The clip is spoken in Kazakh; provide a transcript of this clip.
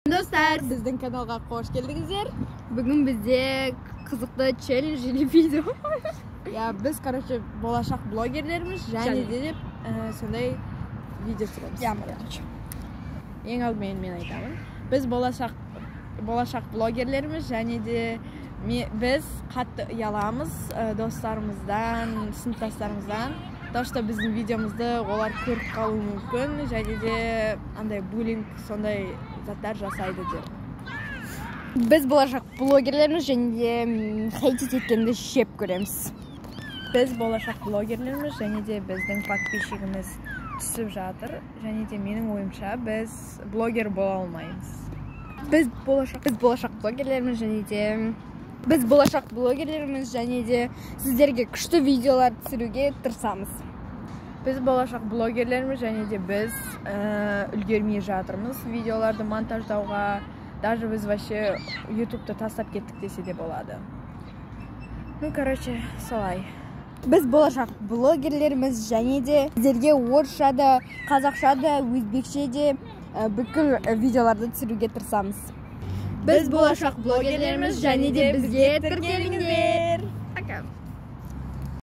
Dostlar, Bizden kanalga hoş geldinizler. bugün bizde kızıklı challenge video. Ya biz короче болашак блогерлерimiz және де сондай видео түсіреміз. Ең алдымен мен айтамын. Біз болашақ блогерлерimiz және де біз қатты ұяламыз достарымыздан, сыныптастарымыздан. То, что біздің видеомызды олар көріп қалуы мүмкін, және де андай буллинг сондай заттар жасайды деп. Biz болашақ блогерлерimiz және де хейтит еткенді шеп көреміз. Біз болашақ блогерлерimiz және де біздің подписчигіміз түсіп жатыр, және де менің ойымша біз блогер бола алмаймыз. Biz болашақ блогерлерimiz және де сіздерге күшті видеолар түсіруге тырысамыз. Біз болашақ блогерлерimiz және де біз үлгермей жатырмыз видеоларды монтаждауға. Даже біз вообще ютубты тастап кеттік десе де болады. Ну, короче, солай. Біз болашақ блогерлерimiz және де сіздерге орысша да, қазақша да, өзбекше де бүкіл видеоларды түсіруге тырысамыз. Біз болашақ блогерлерimiz және де бізге тіркеліңіздер.